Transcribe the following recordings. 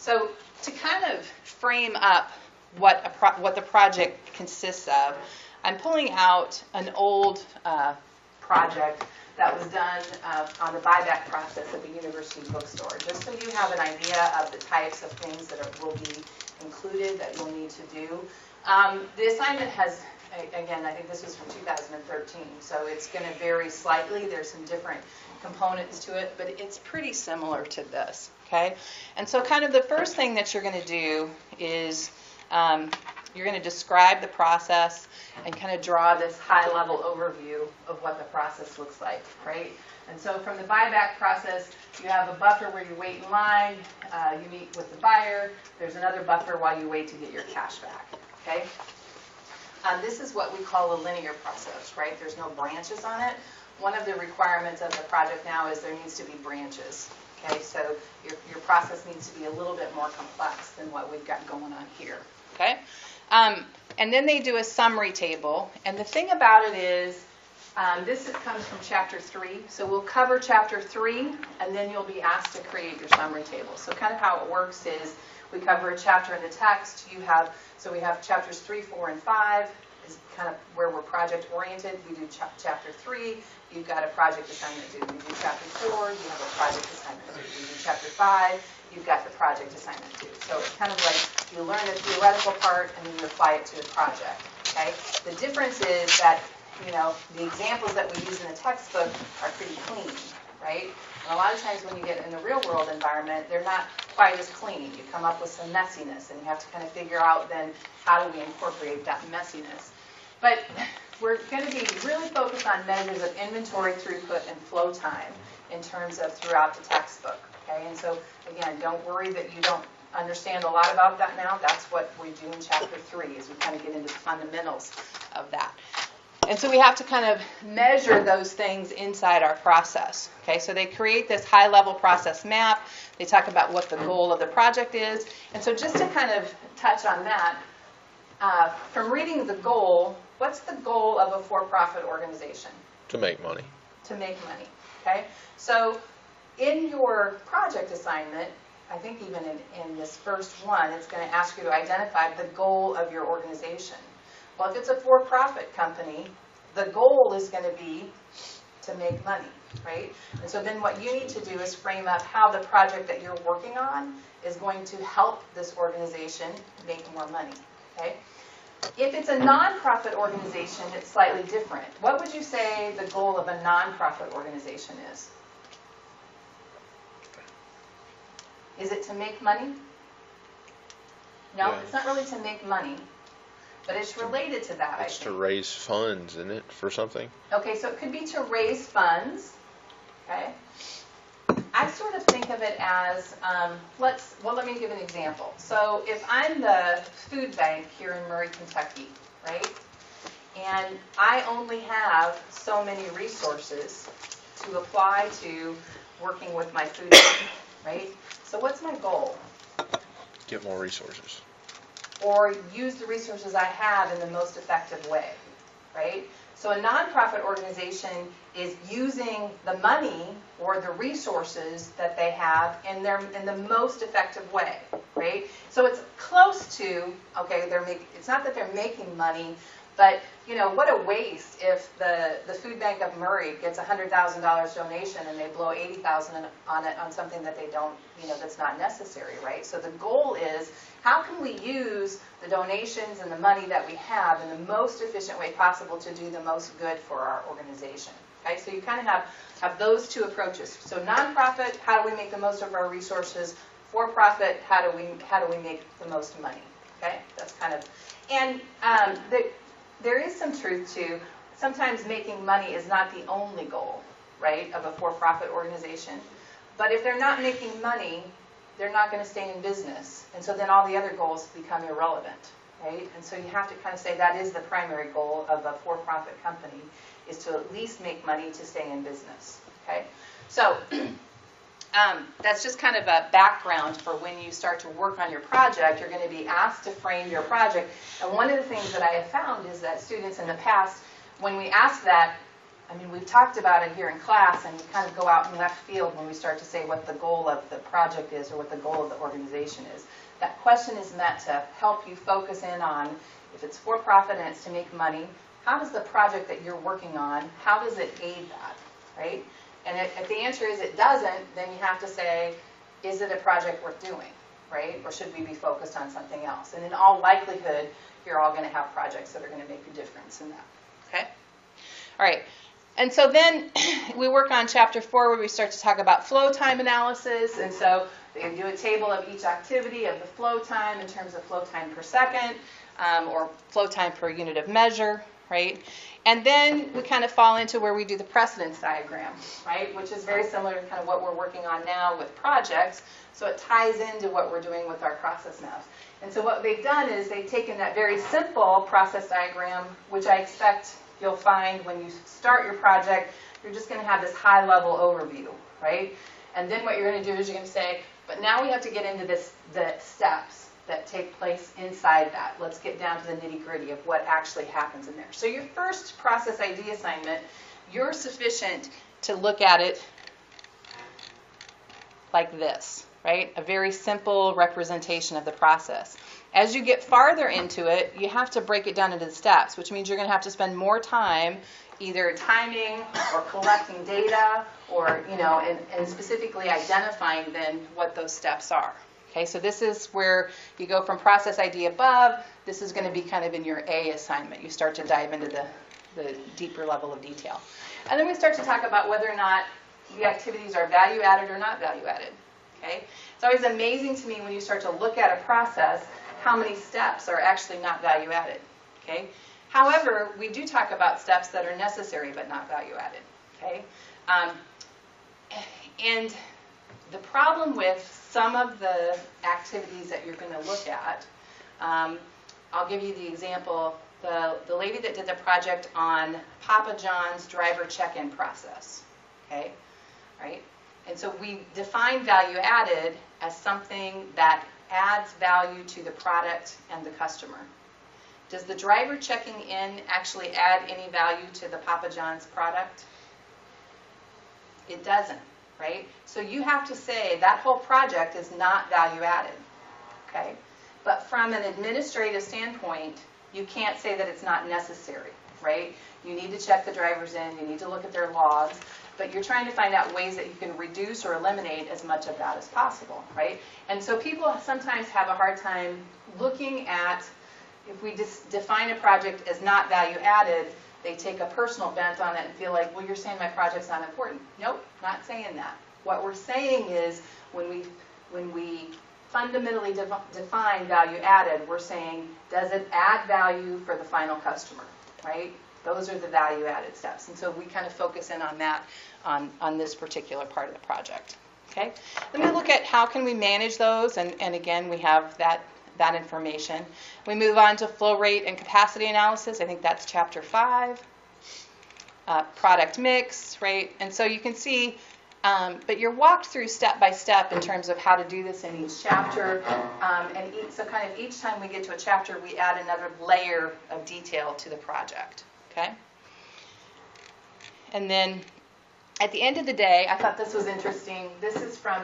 So to kind of frame up what the project consists of, I'm pulling out an old project that was done on the buyback process at the university bookstore, just so you have an idea of the types of things that will be included that you'll need to do. The assignment has, again, I think this was from 2013, so it's going to vary slightly. There's some different components to it, but it's pretty similar to this, okay? And so kind of the first thing that you're going to do is you're going to describe the process and kind of draw this high-level overview of what the process looks like, right? And so from the buyback process, you have a buffer where you wait in line, you meet with the buyer, there's another buffer while you wait to get your cash back, okay? This is what we call a linear process, right? There's no branches on it. One of the requirements of the project now is there needs to be branches, okay? So your process needs to be a little bit more complex than what we've got going on here, okay? And then they do a summary table. And the thing about it is, this comes from Chapter 3. So we'll cover Chapter 3, and then you'll be asked to create your summary table. So kind of how it works is we cover a chapter in the text. So we have Chapters 3, 4, and 5 is kind of where we're project-oriented. We do Chapter 3. You've got a project assignment due. We do Chapter 4. You have a project assignment due. We do Chapter 5. You've got the project assignment due. So it's kind of like you learn the theoretical part and then you apply it to the project, okay? The difference is that, the examples that we use in the textbook are pretty clean, right? And a lot of times when you get in the real world environment, they're not quite as clean. You come up with some messiness and you have to kind of figure out then how do we incorporate that messiness. But we're going to be really focused on measures of inventory, throughput, and flow time in terms of throughout the textbook. Okay, and so again, don't worry that you don't understand a lot about that now. That's what we do in Chapter 3, is we kind of get into the fundamentals of that. And so we have to kind of measure those things inside our process. Okay, so they create this high-level process map. They talk about what the goal of the project is. And so just to kind of touch on that, from reading the goal, what's the goal of a for-profit organization? To make money. To make money, okay? So in your project assignment, I think even in this first one, it's going to ask you to identify the goal of your organization. Well, if it's a for-profit company, the goal is going to be to make money, right? And so then what you need to do is frame up how the project that you're working on is going to help this organization make more money, okay? If it's a nonprofit organization, it's slightly different. What would you say the goal of a nonprofit organization is? Is it to make money? No, Yeah. It's not really to make money, but it's related to that, It's I to think. raise funds, isn't it, for something? Okay, so it could be to raise funds, okay? I sort of think of it as, let me give an example. So if I'm the food bank here in Murray, Kentucky, right? And I only have so many resources to apply to working with my food bank, right? So what's my goal? Get more resources. Or use the resources I have in the most effective way, right? So a nonprofit organization is using the money or the resources that they have in the most effective way, right? So it's close to, okay, it's not that they're making money, but what a waste if the food bank of Murray gets a $100,000 donation and they blow $80,000 on it on something that they don't, that's not necessary, right? So the goal is, how can we use the donations and the money that we have in the most efficient way possible to do the most good for our organization? Okay, so you kind of have those two approaches. So nonprofit, how do we make the most of our resources? For-profit, how do we make the most money? Okay, that's kind of, and there is some truth to sometimes making money is not the only goal, right, of a for-profit organization. But if they're not making money, they're not going to stay in business. And so then all the other goals become irrelevant, right? And so you have to kind of say that is the primary goal of a for-profit company, is to at least make money to stay in business, okay? So that's just kind of a background for when you start to work on your project. You're going to be asked to frame your project. And one of the things that I have found is that students in the past, when we ask that, I mean, we've talked about it here in class, and we kind of go out in left field when we start to say what the goal of the project is or what the goal of the organization is. That question is meant to help you focus in on, if it's for-profit and it's to make money, how does the project that you're working on, how does it aid that, right? And if the answer is it doesn't, then you have to say, is it a project worth doing, right? Or should we be focused on something else? And in all likelihood, you're all going to have projects that are going to make a difference in that, okay? All right. And so then we work on chapter 4 where we start to talk about flow time analysis. And so they do a table of each activity of the flow time in terms of flow time per second or flow time per unit of measure, right? And then we kind of fall into where we do the precedence diagram, right? Which is very similar to kind of what we're working on now with projects. So it ties into what we're doing with our process maps. And so what they've done is they've taken that very simple process diagram, which I expect you'll find when you start your project, you're just going to have this high-level overview, right? And then what you're going to do is you're going to say, but now we have to get into the steps that take place inside that. Let's get down to the nitty-gritty of what actually happens in there. So your first process ID assignment, you're sufficient to look at it like this, right? A very simple representation of the process. As you get farther into it, you have to break it down into the steps, which means you're going to have to spend more time either timing or collecting data or, and specifically identifying then what those steps are. Okay, so this is where you go from process ID above. This is going to be kind of in your A assignment. You start to dive into the deeper level of detail. And then we start to talk about whether or not the activities are value added or not value added. Okay, it's always amazing to me when you start to look at a process how many steps are actually not value added. Okay, however, we do talk about steps that are necessary but not value added. Okay, and the problem with some of the activities that you're going to look at, I'll give you the example. The lady that did the project on Papa John's driver check-in process. Okay, right? And so we define value added as something that adds value to the product and the customer. Does the driver checking in actually add any value to the Papa John's product? It doesn't, right? So you have to say that whole project is not value added, okay? But from an administrative standpoint, you can't say that it's not necessary, right? You need to check the drivers in, you need to look at their logs, but you're trying to find out ways that you can reduce or eliminate as much of that as possible, right? And so people sometimes have a hard time looking at, if we just define a project as not value added, they take a personal bent on it and feel like, well, you're saying my project's not important. Nope, not saying that. What we're saying is when we fundamentally define value added, we're saying, does it add value for the final customer, right? Those are the value added steps. And so we kind of focus in on that on this particular part of the project. Okay? Then we look at how can we manage those, and again, we have that information. We move on to flow rate and capacity analysis. I think that's chapter 5. Product mix, right? And so you can see, but you're walked through step by step in terms of how to do this in each chapter. So kind of each time we get to a chapter, we add another layer of detail to the project. Okay? And then at the end of the day, I thought this was interesting. This is from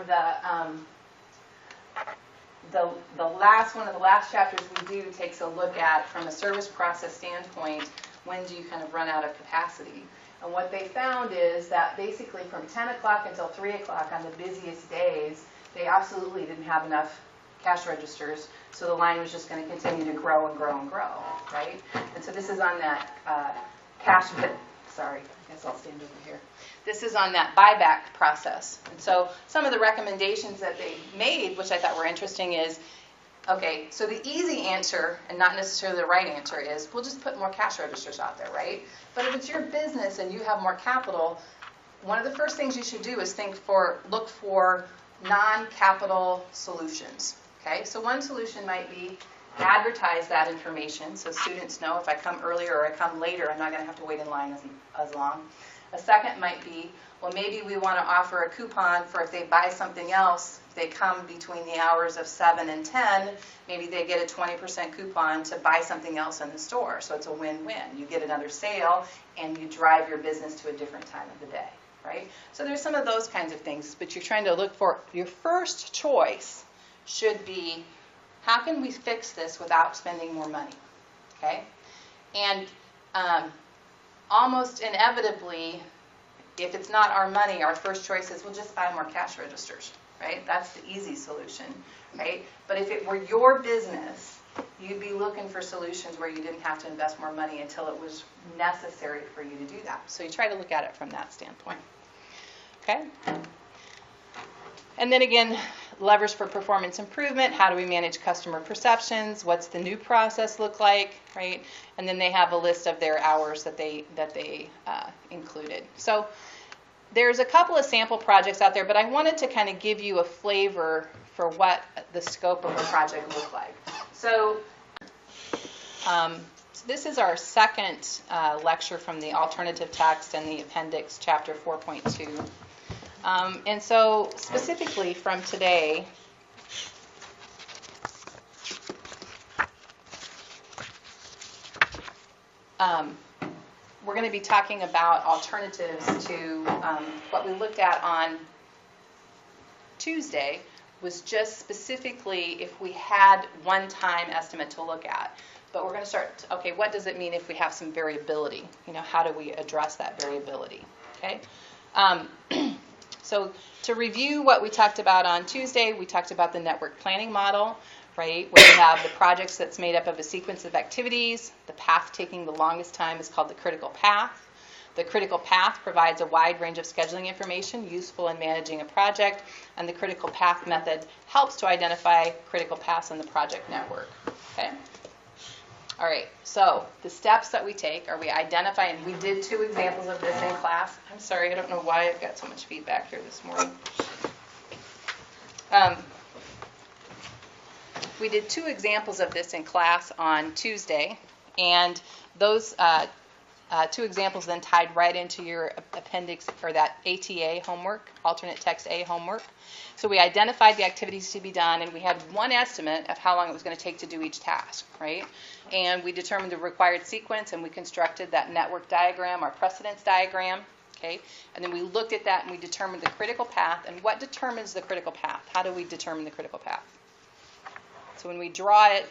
the last one of the last chapters we do takes a look at, from a service process standpoint, when do you kind of run out of capacity? And what they found is that basically from 10 o'clock until 3 o'clock on the busiest days, they absolutely didn't have enough cash registers, so the line was just going to continue to grow and grow and grow, right? And so this is on that sorry, I guess I'll stand over here. This is on that buyback process. And so some of the recommendations that they made, which I thought were interesting, is, okay, so the easy answer, and not necessarily the right answer, is we'll just put more cash registers out there, right? But if it's your business and you have more capital, one of the first things you should do is look for non-capital solutions. Okay, so one solution might be advertise that information so students know if I come earlier or I come later, I'm not going to have to wait in line as long. A second might be Well, maybe we want to offer a coupon for if they buy something else, if they come between the hours of 7 and 10, maybe they get a 20% coupon to buy something else in the store. So it's a win-win. You get another sale and you drive your business to a different time of the day, right? So there's some of those kinds of things, but you're trying to look for, your first choice should be, how can we fix this without spending more money, okay? And almost inevitably, if it's not our money, our first choice is we'll just buy more cash registers, right? That's the easy solution, right? But if it were your business, you'd be looking for solutions where you didn't have to invest more money until it was necessary for you to do that. So you try to look at it from that standpoint, okay? And then again, levers for performance improvement. How do we manage customer perceptions? What's the new process look like, right? And then they have a list of their hours that they included. So there's a couple of sample projects out there, but I wanted to kind of give you a flavor for what the scope of a project looked like. So this is our second lecture from the alternative text and the appendix, chapter 4.2. And so specifically from today, we're going to be talking about alternatives to what we looked at on Tuesday was just specifically if we had one-time estimate to look at. But we're going to start, okay, what does it mean if we have some variability? You know, how do we address that variability? Okay. So to review what we talked about on Tuesday, we talked about the network planning model, right, where you have the projects that's made up of a sequence of activities. The path taking the longest time is called the critical path. The critical path provides a wide range of scheduling information useful in managing a project, and the critical path method helps to identify critical paths in the project network. Okay? All right, so the steps that we take are we identify, and we did 2 examples of this in class. I'm sorry, I don't know why I've got so much feedback here this morning. We did 2 examples of this in class on Tuesday, and those 2 examples then tied right into your appendix, or that ATA homework, alternate text A homework. So we identified the activities to be done, and we had one estimate of how long it was going to take to do each task, right? And we determined the required sequence, and we constructed that network diagram, our precedence diagram, okay? And then we looked at that, and we determined the critical path. And what determines the critical path? How do we determine the critical path? So when we draw it,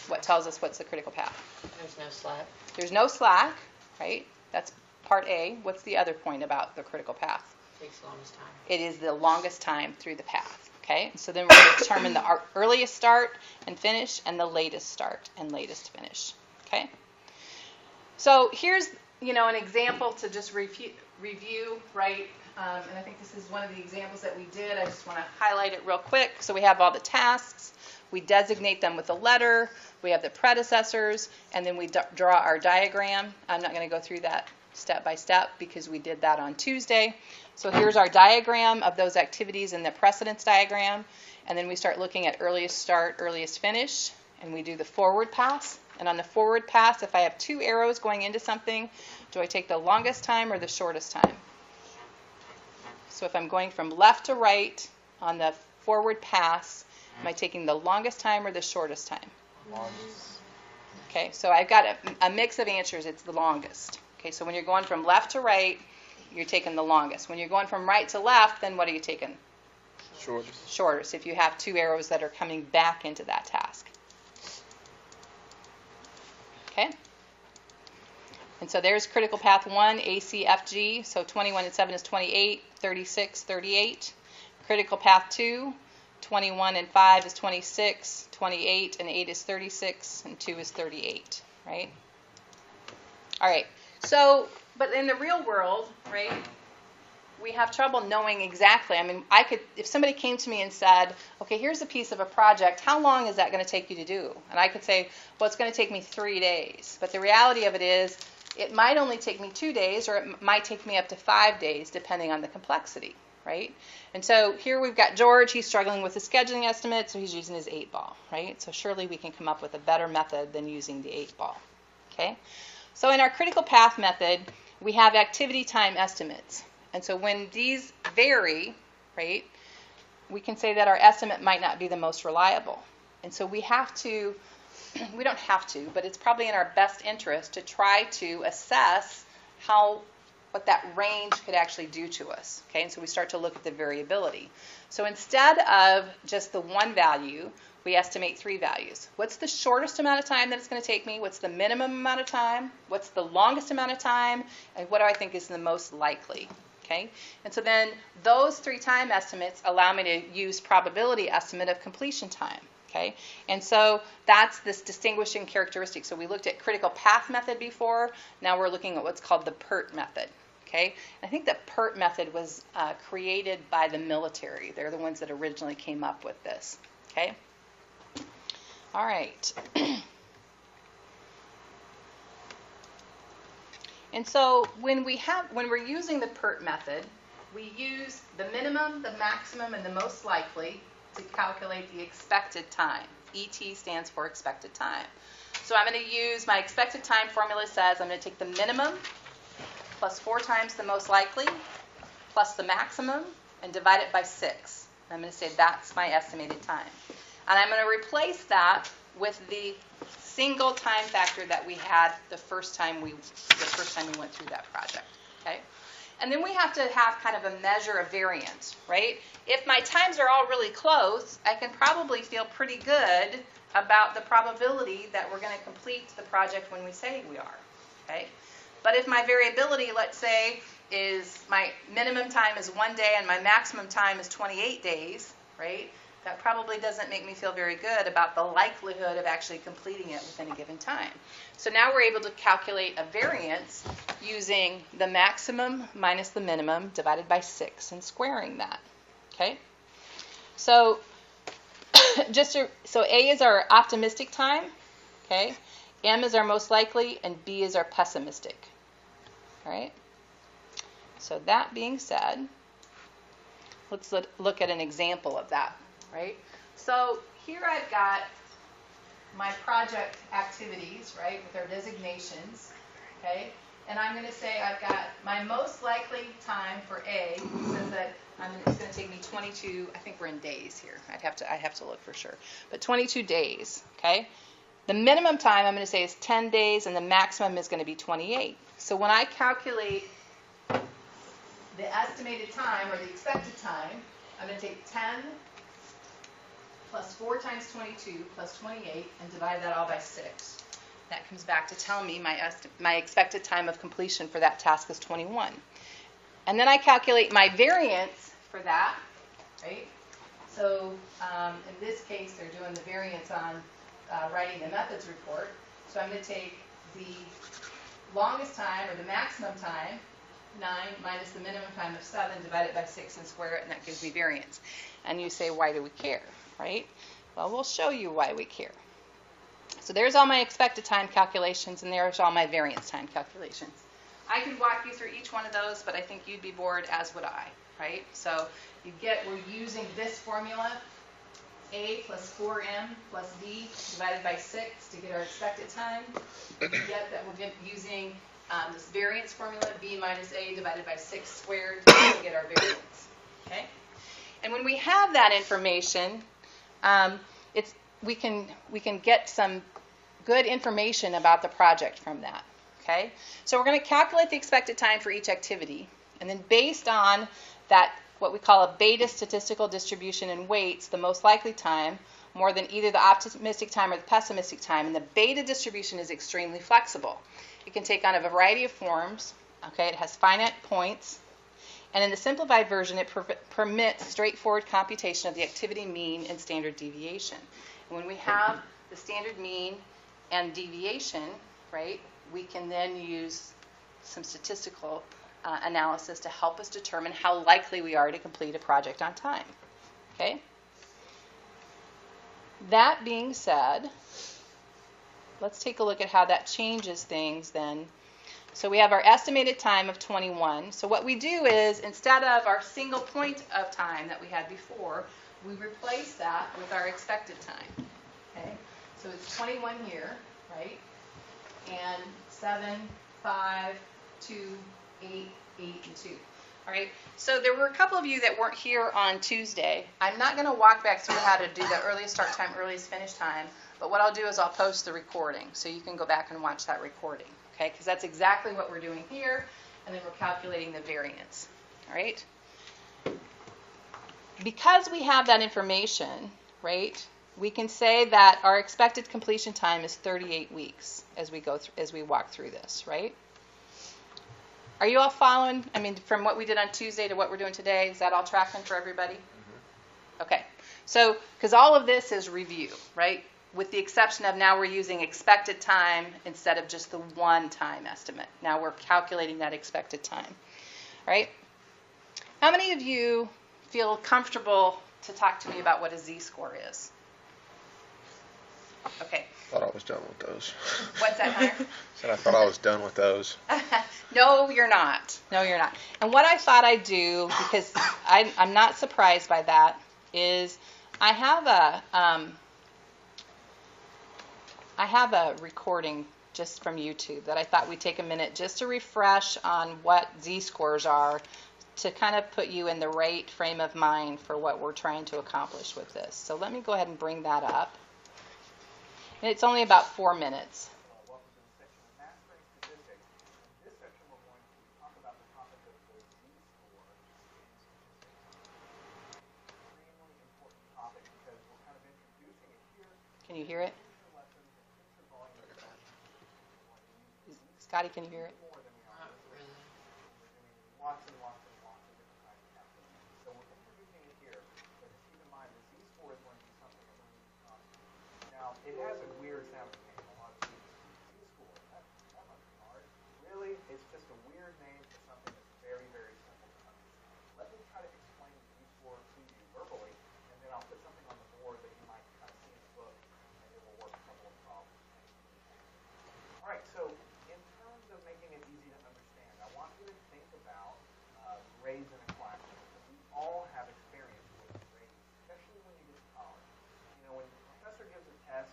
what tells us what's the critical path? There's no slack. There's no slack, right? That's part A. What's the other point about the critical path? Takes the longest time. It is the longest time through the path, okay? So then we're going to determine the earliest start and finish and the latest start and latest finish, okay? So here's, an example to just review, right? And I think this is one of the examples that we did. I just want to highlight it real quick. So we have all the tasks. We designate them with a letter. We have the predecessors, and then we draw our diagram. I'm not going to go through that step by step because we did that on Tuesday. So here's our diagram of those activities in the precedence diagram, and then we start looking at earliest start, earliest finish, and we do the forward pass. And on the forward pass, if I have 2 arrows going into something, do I take the longest time or the shortest time? So if I'm going from left to right on the forward pass, am I taking the longest time or the shortest time? Longest. Okay, so I've got a mix of answers. It's the longest. Okay, so when you're going from left to right, you're taking the longest. When you're going from right to left, then what are you taking? Shortest. Shortest, if you have 2 arrows that are coming back into that task. Okay? And so there's critical path 1, ACFG. So 21 and 7 is 28, 36, 38. Critical path 2, 21 and 5 is 26, 28 and 8 is 36, and 2 is 38, right? All right. So, but in the real world, right, we have trouble knowing exactly. I mean, if somebody came to me and said, okay, here's a piece of a project, how long is that going to take you to do? And I could say, well, it's going to take me 3 days. But the reality of it is, it might only take me 2 days, or it might take me up to 5 days, depending on the complexity, right? And so here we've got George. He's struggling with the scheduling estimate, so he's using his 8-ball, right? So surely we can come up with a better method than using the 8-ball, okay? So in our critical path method, we have activity time estimates. And so when these vary, right, we can say that our estimate might not be the most reliable. And so we have to, we don't have to, but it's probably in our best interest to try to assess what that range could actually do to us. Okay, and so we start to look at the variability. So instead of just the one value, we estimate three values. What's the shortest amount of time that it's going to take me? What's the minimum amount of time? What's the longest amount of time? And what do I think is the most likely? Okay, and so then those three time estimates allow me to use probability estimate of completion time. Okay, and so that's this distinguishing characteristic. So we looked at critical path method before. Now we're looking at what's called the PERT method. Okay, I think the PERT method was created by the military. They're the ones that originally came up with this. Okay, all right. And so when we're using the PERT method, we use the minimum, the maximum, and the most likely to calculate the expected time. ET stands for expected time. So I'm going to use my expected time formula says I'm going to take the minimum plus 4 times the most likely plus the maximum and divide it by 6. I'm going to say that's my estimated time. And I'm going to replace that with the single time factor that we had the first time we went through that project. Okay? And then we have to have kind of a measure of variance, right? If my times are all really close, I can probably feel pretty good about the probability that we're going to complete the project when we say we are. Okay? But if my variability, let's say, is my minimum time is 1 day and my maximum time is 28 days, right? That probably doesn't make me feel very good about the likelihood of actually completing it within a given time. So now we're able to calculate a variance using the maximum minus the minimum divided by 6 and squaring that. Okay? So so A is our optimistic time, okay? M is our most likely, and B is our pessimistic. All right? So that being said, let's look at an example of that. Right? So here I've got my project activities, right, with their designations, okay? And I'm going to say I've got my most likely time for A says that it's going to take me 22, I think we're in days here. I have to look for sure. But 22 days, okay? The minimum time I'm going to say is 10 days and the maximum is going to be 28. So when I calculate the estimated time or the expected time, I'm going to take 10 plus 4 times 22 plus 28 and divide that all by 6. That comes back to tell me my expected time of completion for that task is 21. And then I calculate my variance for that, right? So in this case, they're doing the variance on writing the methods report. So I'm going to take the longest time or the maximum time, 9 minus the minimum time of 7, divide it by 6 and square it, and that gives me variance. And you say, why do we care? Right? Well, we'll show you why we care. So there's all my expected time calculations, and there's all my variance time calculations. I could walk you through each one of those, but I think you'd be bored, as would I, right? So we're using this formula, A plus 4M plus D divided by 6 to get our expected time. You get that we're using this variance formula, B minus A divided by 6 squared to get our variance, okay? And when we have that information, we can get some good information about the project from that. Okay, so we're going to calculate the expected time for each activity, and then based on that, what we call a beta statistical distribution in weights, the most likely time more than either the optimistic time or the pessimistic time, and the beta distribution is extremely flexible. It can take on a variety of forms. Okay, it has finite points. And in the simplified version, it permits straightforward computation of the activity mean and standard deviation. And when we have the standard mean and deviation, right, we can then use some statistical analysis to help us determine how likely we are to complete a project on time. Okay? That being said, let's take a look at how that changes things then. So we have our estimated time of 21. So what we do is, instead of our single point of time that we had before, we replace that with our expected time. Okay? So it's 21 here, right? And 7, 5, 2, 8, 8, and 2. All right, so there were a couple of you that weren't here on Tuesday. I'm not going to walk back through how to do the earliest start time, earliest finish time, but what I'll do is I'll post the recording so you can go back and watch that recording, okay? Because that's exactly what we're doing here, and then we're calculating the variance, all right? Because we have that information, right, we can say that our expected completion time is 38 weeks as we go through, as we walk through this, right? Are you all following? I mean, from what we did on Tuesday to what we're doing today, is that all tracking for everybody? Mm-hmm. Okay. So, because all of this is review, right? With the exception of now we're using expected time instead of just the one-time estimate. Now we're calculating that expected time, right? How many of you feel comfortable to talk to me about what a z-score is? Okay. Thought I was done with those. What's that, Hunter? Said I thought I was done with those. No, you're not. No, you're not. And what I thought I'd do, because I'm not surprised by that, is I have a recording just from YouTube that I thought we'd take a minute just to refresh on what z-scores are to kind of put you in the right frame of mind for what we're trying to accomplish with this. So let me go ahead and bring that up. And it's only about 4 minutes. Welcome to the section of Mastering Statistics. In this section, we're going to talk about the topic of the z-score in statistics. Extremely important topic because we're kind of introducing it here. Can you hear it? Scotty, can you hear it? Not really. We're doing lots and lots and lots of different kinds of calculations. So we're introducing it here, but just keep in mind the z-score is going to be something that we're going to use constantly. Now, it has a weird sounding name. A lot of students z-score. That must be hard. Really, it's just a weird name for something that's very, very simple to understand. Let me try to explain the z-score to you verbally, and then I'll put something on the board that you might kind of see in the book, and it will work a couple of problems. All right, so in terms of making it easy to understand, I want you to think about grades in a classroom. We all have experience with grades, especially when you get to college. You know, when the professor gives a test,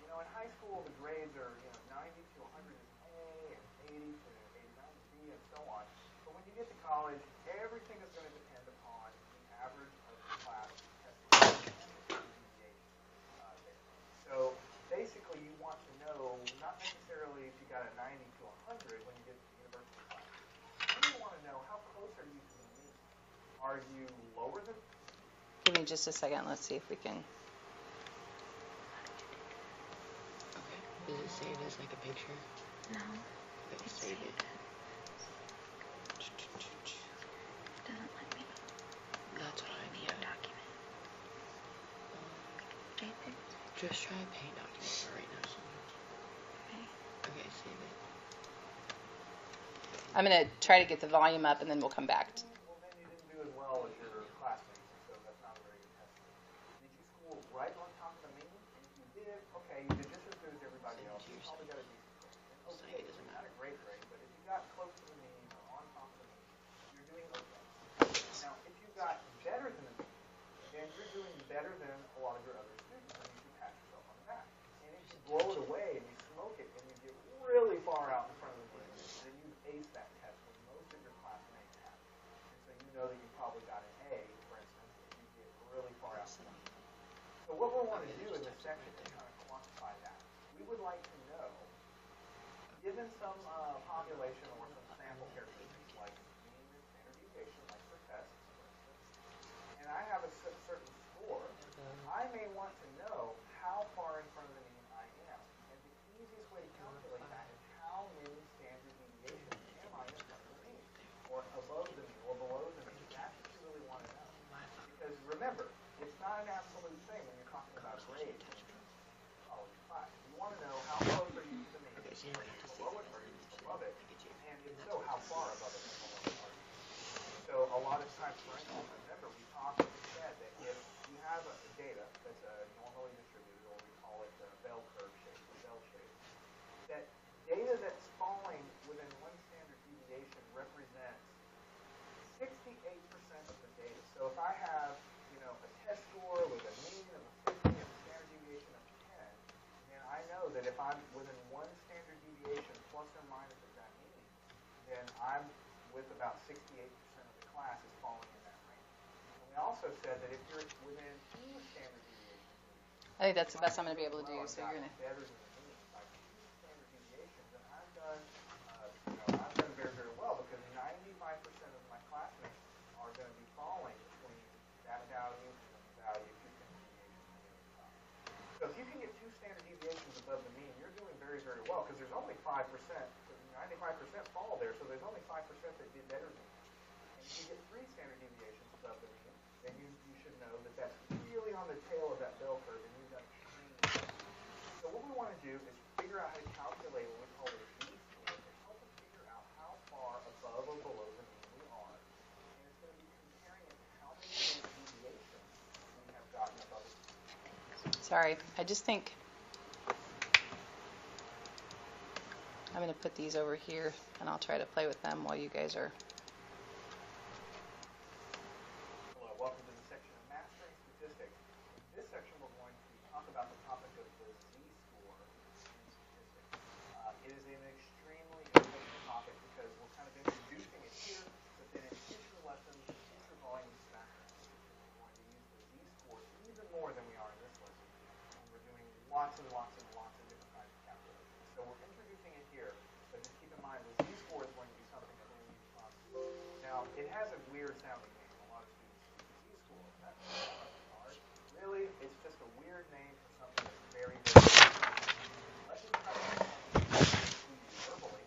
you know, in high school the grades are, you know, 90 to 100 is an A, and 80 to 89 is B, and so on. But when you get to college, everything is going to depend upon the average of the class testing and the deviation there. So basically, you want to know not necessarily if you got a 90 to 100 when you get to the university class. You want to know how close are you to the mean? Are you lower than? Give me just a second. Let's see if we can. Okay. Does it save as like a picture? No, Okay, it's save it. doesn't let me That's fine, be yeah. a document. JPEG. Just try paint document for right now. Okay. Okay, save it. I'm going to try to get the volume up, and then we'll come back. Well, then you didn't do as well as your classmates, so that's not a very good test. Did you score right on top of the mean? And if you did, okay, you did just as good as everybody else. You probably got a decent grade. And okay, It doesn't not matter. a great grade, but if you got close to the mean or on top of the mean, you're doing okay. Now, if you got better than the mean, then you're doing better than a lot of your other students, and you should pat yourself on the back. And if you blow it away and you smoke it and you get really far out in front of the group, then you've aced that test when most of your classmates have. And so you know that you probably got an A, for instance, if you get really far out in front of the group. So what we want to do in this section is kind of quantify that. We would like to know, given some population or some sample characteristics like mean and standard deviation, like for tests, for instance, and I have a certain score, I may want to know how far in front of the mean I am. And the easiest way to calculate that is how many standard deviations am I in front of the mean, or above the mean, or below the mean. That's what you really want to know. Because remember, it's not an absolute thing when you're talking about grades in college class. You want to know how close are you to the mean, are you below it, or are you above it, and if so, how far above it and below it are you. So a lot of times, for instance, remember we talked and said that if you have a data that's normally distributed, or we call it the bell curve shape, the bell shape, that data that's falling within one standard deviation represents 68% of the data. So if I have, you know, a test score with a mean of a 50 and a standard deviation of 10, then I know that if I'm within one standard deviation plus or minus of that mean, then I'm with about 68% of the class is falling in that range. And we also said that if you're within 2 standard deviations, I think that's the best I'm going to be able to do. So you're going to. better than the mean by 2 standard deviations, and I've done very, very well because 95% of my classmates are going to be falling between that value and the value 2 standard deviations. So if you can get 2 standard deviations above the mean, you're doing very, very well because there's only 5%. 95% fall there, so there's only 5% that did better than that. And if you get 3 standard deviations above the mean, then you should know that that's really on the tail of that bell curve, and you've done extremely well. So what we want to do is figure out how to calculate what we call a z-score to help us figure out how far above or below the mean we are. And it's going to be comparing it to how many standard deviations we have gotten above the mean. Sorry, I just think I'm going to put these over here, and I'll try to play with them while you guys are. Hello, welcome to the section of Mastering Statistics. In this section, we're going to talk about the topic of the z-score in statistics. It is an extremely important topic because we're kind of introducing it here, but then in future lessons, future volumes of Mastering Statistics, we're going to use the z-score even more than we are in this lesson. And we're doing lots and lots and lots of different kinds of calculations. So we're introducing it here, but just keep in mind the z-score is going to be something that we're going to use constantly. Now, it has a weird sounding name. A lot of students use z-score. That's not hard. Really, it's just a weird name for something that's very, very important. Let me try to explain to you verbally.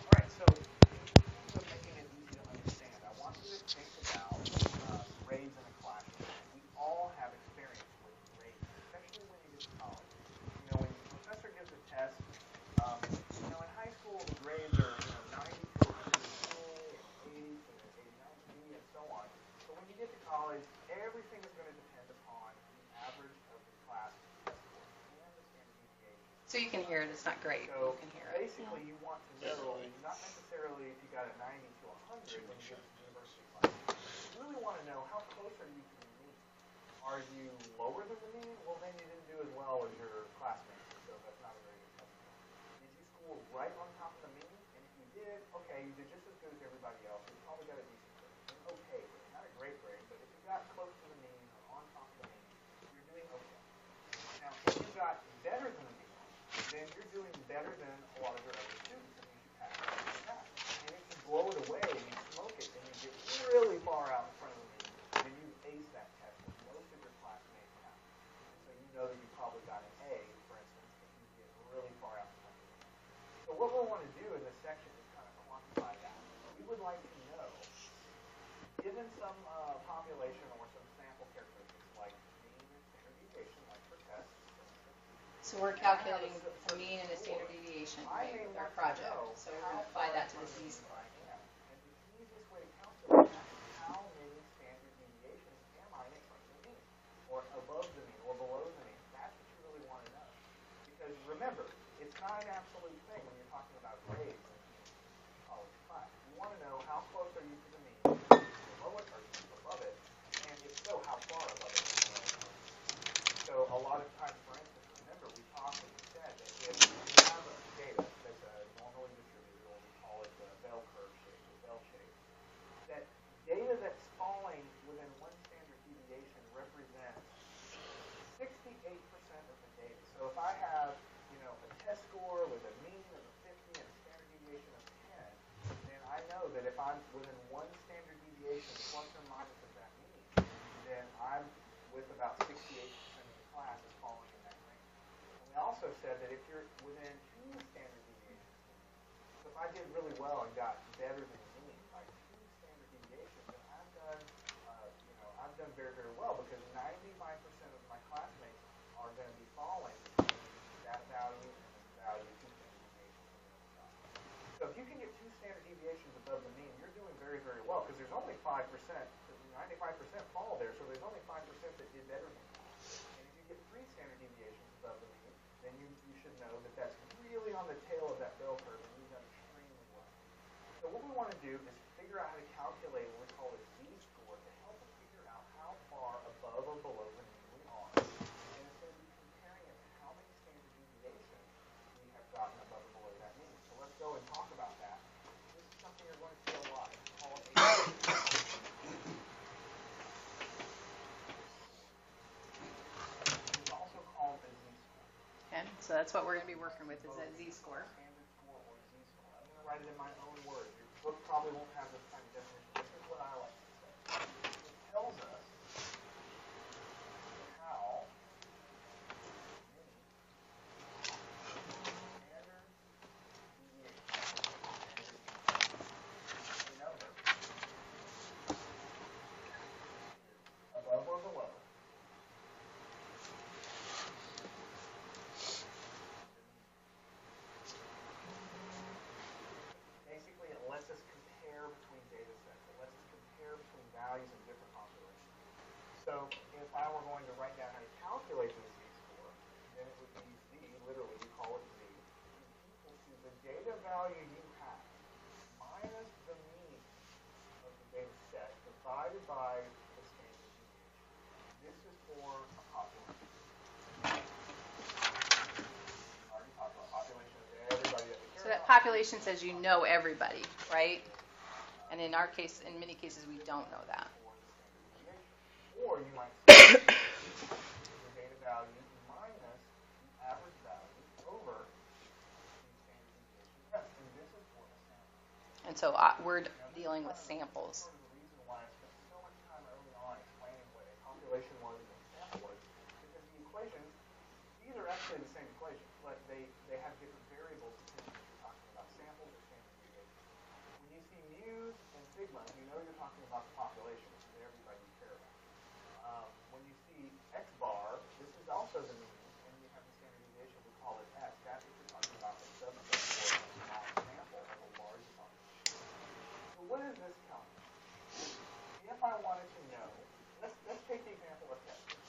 All right, so in terms of making it easy to understand, I want you to think about grades in a classroom. We all have experience with grades, especially when you get to college. You know, when the professor gives a test, in high school the grades are 90 to 100 and 80 to 89 B and so on. But when you get to college, everything is going to depend upon the average of the class test scores and the standard deviation. So you can hear it. It's not great. So You can hear it. basically, you want to know not necessarily if you got a 90 to 100 when you get to university class. You really want to know how close are you to the mean. Are you lower than the mean? Well, then you didn't do as well as your classmates, so that's not a very good test score. Did you score right on top of the mean? And if you did, okay, you did just as good as everybody else. You probably got a decent grade. An okay grade, not a great grade, but if you got close to the mean or on top of the mean, you're doing okay. Now, if you got better than the mean, then you're doing better than a lot of your other students, and you should pass that. And if you blow it away and you smoke it, and you get really far out in front of the mean, then you ace that test, as most of your classmates have. And so you know that you probably got an A, for instance, if you get really far out in front of the mean. So what we want to do in this section is kind of quantify that. We would like to know, given some population or some sample characteristics like mean and standard deviation, like for tests, So we're calculating the mean and the standard deviation with our project. So we're going to apply that to the z-score. And the easiest way to calculate that is how many standard deviations am I in front of the mean, or above the mean, or below the mean. That's what you really want to know. Because remember, it's not an absolute thing when you're talking about grades in college class. You want to know how close are you to the mean, below it or above it, and if so, how far above it. So a lot of times, for instance, remember we talked and we said that if you have a data that's normally distributed, or we call it the bell curve shape, or bell shape, that data that's falling within one standard deviation represents 68% of the data. So if I have, a test score with a mean of a 50 and a standard deviation of 10, then I know that if I'm within one standard deviation plus or minus of that mean, then I'm with about 68% of the class is falling in that range. And we also said that if you're within 2 standard deviations, so if I did really well and got better than the mean by 2 standard deviations, then I've done very, very well because 95% of my classmates are going to be falling between that value and the value 2 standard deviations on the other side. So if you can get 2 standard deviations above the mean, you're doing very, very well because there's only 5%. 95% fall there, so there's only 5% that did better than that. And if you get 3 standard deviations above the mean, then you should know that that's really on the tail of that bell curve, and you've done extremely well. So what we want to do is figure out how to calculate what we call a z-score to help us figure out how far above or below the mean we are. And it's going to be comparing it to how many standard deviations So that's what we're going to be working with, is that z-score. Standard score or z-score. I'm going to write it in my own words. Your book probably won't have this kind of definition. This is what I like to say. It tells us how many standard deviation, a number, above or below, basically it lets us compare between data sets. It lets us compare between values in different populations. So if I were going to write down how to calculate the z-score, then it would be z, literally we call it z, equal to the data value you have minus the mean of the data set divided by the standard deviation. This is for a population. I already talked about population of everybody that we care So that about. population says you know everybody, right? And in our case, in many cases, we don't know that. Or you might say the data value minus the average value over the standard deviation test. And this is for a sample. And so we're dealing with samples. Part of the reason why I spent so much time early on explaining what a population was and a sample was, because the equations, these are actually the same equations, but they have different variables depending if you're talking about samples or standard deviation. When you see mu's and sigma, you know you're talking about the population, which is everybody you care about. When you see x bar, this is also the mean, and you have the standard deviation, we call it s. That's what you're talking about, the subset or a small sample of a large population. So what does this tell me? If I wanted to know, let's take the example of testing.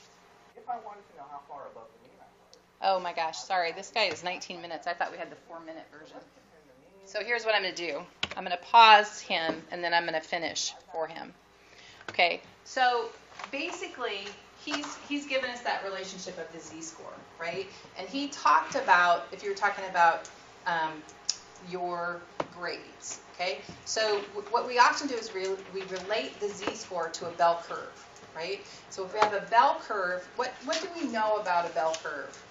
If I wanted to know how far above the mean I was, Oh my gosh, sorry, this guy is 19 minutes. I thought we had the 4-minute version. let's pretend the mean. So here's what I'm going to do. I'm going to pause him, and then I'm going to finish for him. Okay, so basically, he's given us that relationship of the z-score, right? And he talked about, if you're talking about your grades, okay? So what we often do is we relate the z-score to a bell curve, right? So if we have a bell curve, what do we know about a bell curve?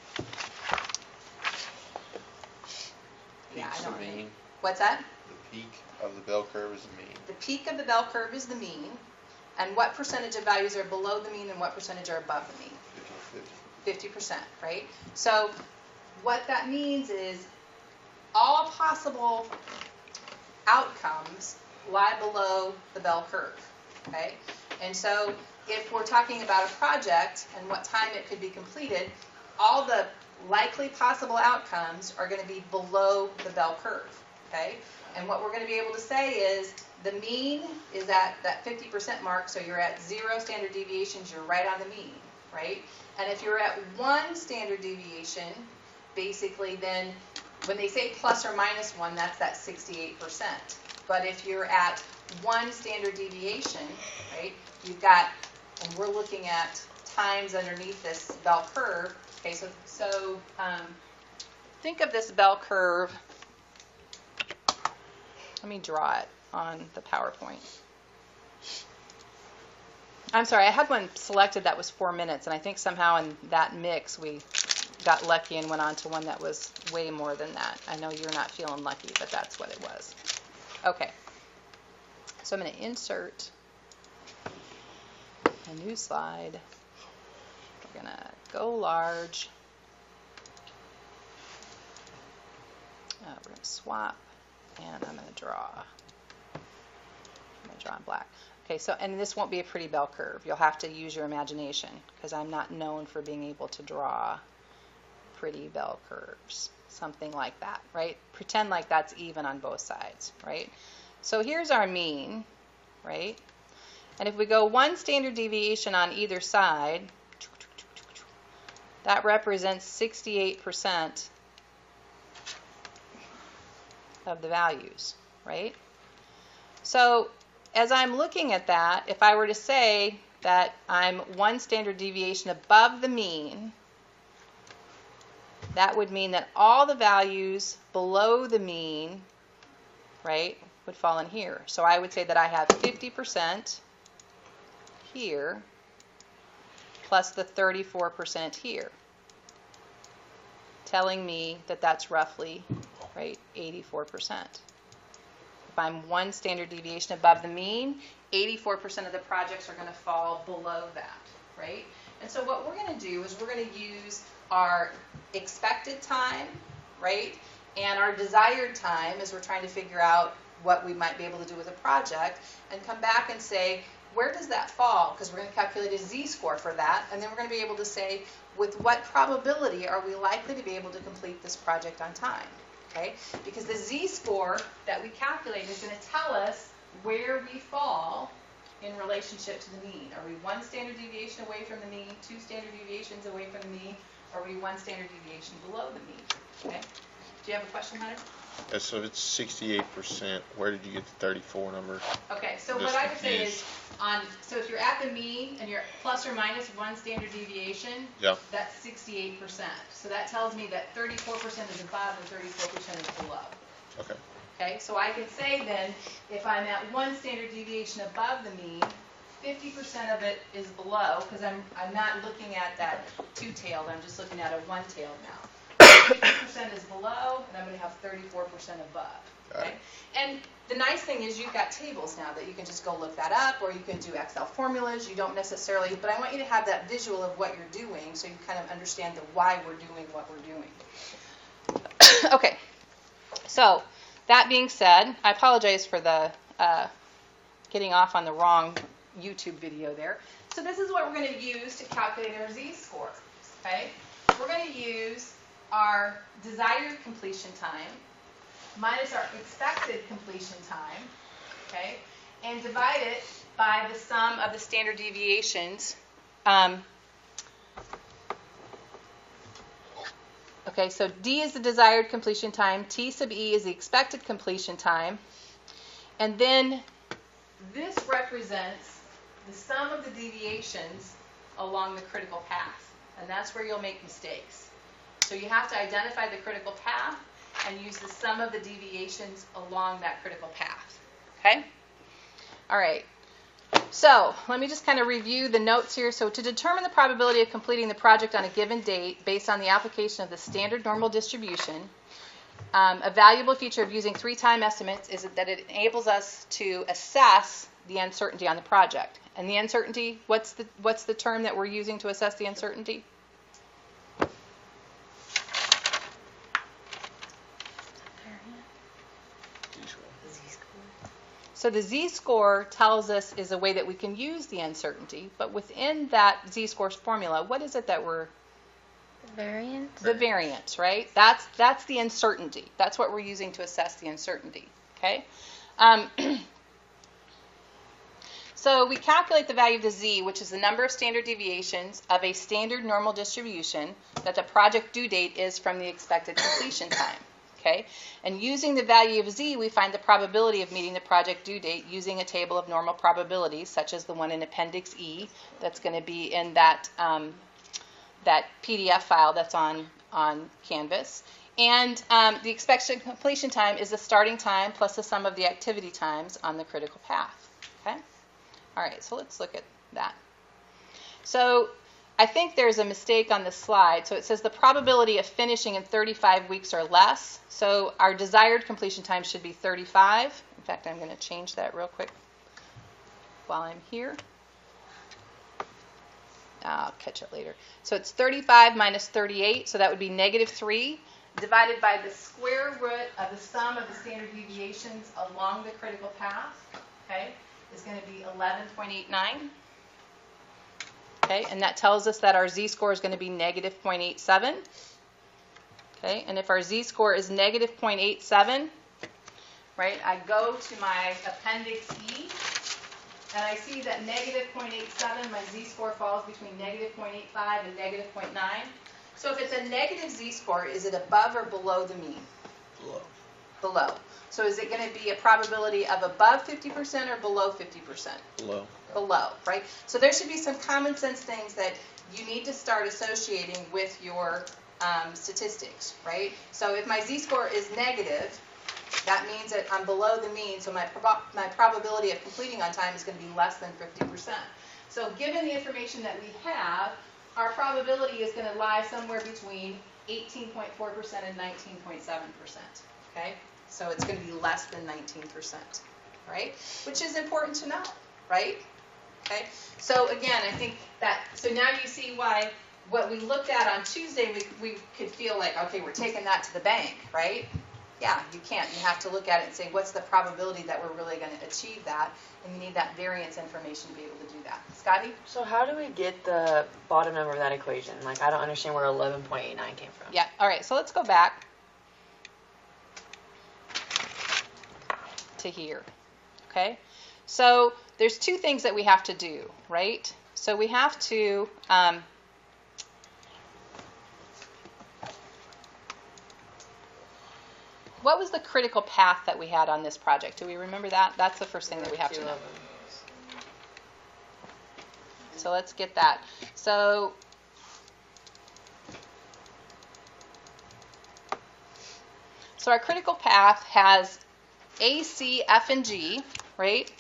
Peak's the mean. What's that? The peak of the bell curve is the mean. The peak of the bell curve is the mean, and what percentage of values are below the mean and what percentage are above the mean? 50%, right? So what that means is all possible outcomes lie below the bell curve, okay? And so if we're talking about a project and what time it could be completed, all the likely possible outcomes are going to be below the bell curve, okay? And what we're going to be able to say is the mean is at that 50% mark, so you're at 0 standard deviations, you're right on the mean, right? And if you're at 1 standard deviation, basically then when they say plus or minus 1, that's that 68%. But if you're at 1 standard deviation, right, you've got, and we're looking at times underneath this bell curve. Okay, so think of this bell curve. Let me draw it on the PowerPoint. I'm sorry, I had one selected that was 4 minutes, and I think somehow in that mix we got lucky and went on to one that was way more than that. I know you're not feeling lucky, but that's what it was. Okay, so I'm going to insert a new slide. We're going to go large. We're going to swap, and I'm going to draw. I'm going to draw in black. Okay, so, and this won't be a pretty bell curve. You'll have to use your imagination, because I'm not known for being able to draw pretty bell curves. Something like that, right? Pretend like that's even on both sides, right? So here's our mean, right? And if we go 1 standard deviation on either side, that represents 68% of the values, right? So as I'm looking at that, if I were to say that I'm 1 standard deviation above the mean, that would mean that all the values below the mean, right, would fall in here. So I would say that I have 50% here plus the 34% here. telling me that that's roughly, right, 84%. If I'm 1 standard deviation above the mean, 84% of the projects are going to fall below that, right? And so what we're going to do is we're going to use our expected time, right, and our desired time as we're trying to figure out what we might be able to do with a project, and come back and say, where does that fall? Because we're going to calculate a z-score for that, and then we're going to be able to say, with what probability are we likely to be able to complete this project on time? Okay? Because the z-score that we calculate is going to tell us where we fall in relationship to the mean. Are we 1 standard deviation away from the mean, 2 standard deviations away from the mean, or are we 1 standard deviation below the mean? Okay? Do you have a question, Hunter? Yeah, so if it's 68%, where did you get the 34 number? Okay, so Just what I would say confused. is, so if you're at the mean and you're plus or minus 1 standard deviation, Yeah. that's 68%. So that tells me that 34% is above and 34% is below. Okay. Okay, so I can say then, if I'm at 1 standard deviation above the mean, 50% of it is below, because I'm not looking at that 2-tailed, I'm just looking at a 1-tailed now. 50% is below, and I'm going to have 34% above. Okay? And the nice thing is you've got tables now that you can just go look that up, or you can do Excel formulas. You don't necessarily, but I want you to have that visual of what you're doing so you kind of understand the why we're doing what we're doing. Okay, so that being said, I apologize for the getting off on the wrong YouTube video there. So this is what we're going to use to calculate our z-score. Okay? We're going to use our desired completion time minus our expected completion time, okay, and divide it by the sum of the standard deviations. Okay, so D is the desired completion time, T sub E is the expected completion time, and then this represents the sum of the deviations along the critical path, and that's where you'll make mistakes. So you have to identify the critical path and use the sum of the deviations along that critical path. Okay? All right. So let me just kind of review the notes here. So to determine the probability of completing the project on a given date based on the application of the standard normal distribution, a valuable feature of using 3-time estimates is that it enables us to assess the uncertainty on the project. And the uncertainty, what's the term that we're using to assess the uncertainty? So the z-score tells us is a way that we can use the uncertainty, but within that z-score formula, what is it that we're... Variance? The variance, right? That's the uncertainty. That's what we're using to assess the uncertainty, okay? So we calculate the value of the z, which is the number of standard deviations of a standard normal distribution that the project due date is from the expected completion time. Okay? And using the value of z, we find the probability of meeting the project due date using a table of normal probabilities, such as the one in Appendix E that's going to be in that, that PDF file that's on Canvas. And the expected completion time is the starting time plus the sum of the activity times on the critical path. Okay? All right, so let's look at that. So I think there's a mistake on the slide. So it says the probability of finishing in 35 weeks or less. So our desired completion time should be 35. In fact, I'm going to change that real quick while I'm here. I'll catch it later. So it's 35 minus 38, so that would be -3, divided by the square root of the sum of the standard deviations along the critical path, okay, is going to be 11.89. Okay, and that tells us that our z-score is going to be -0.87. Okay, and if our z-score is -0.87, right, I go to my Appendix E, and I see that -0.87, my z-score falls between -0.85 and -0.9. So if it's a negative z-score, is it above or below the mean? Below. Below. So is it going to be a probability of above 50% or below 50%? Below. Below, right? So there should be some common sense things that you need to start associating with your statistics, right? So if my z-score is negative, that means that I'm below the mean, so my probability of completing on time is going to be less than 50%. So given the information that we have, our probability is going to lie somewhere between 18.4% and 19.7%, okay? So it's going to be less than 19%, right? Which is important to know, right? Okay, so again, I think that, so now you see why what we looked at on Tuesday, we could feel like, okay, we're taking that to the bank, right? Yeah, you can't. You have to look at it and say, what's the probability that we're really going to achieve that? And you need that variance information to be able to do that. Scotty? So how do we get the bottom number of that equation? Like, I don't understand where 11.89 came from. Yeah, all right, so let's go back to here, okay? So there's two things that we have to do, right? So we have to, what was the critical path that we had on this project? Do we remember that? That's the first thing that we have to know. So let's get that. So our critical path has A, C, F, and G, right?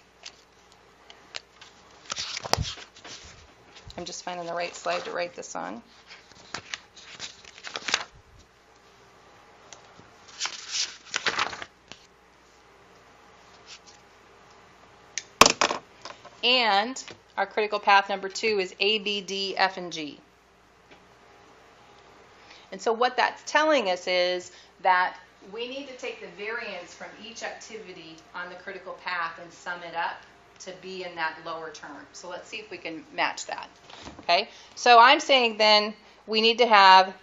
I'm just finding the right slide to write this on. And our critical path number 2 is A, B, D, F, and G. And so what that's telling us is that we need to take the variance from each activity on the critical path and sum it up to be in that lower term. So let's see if we can match that. Okay, so I'm saying then we need to have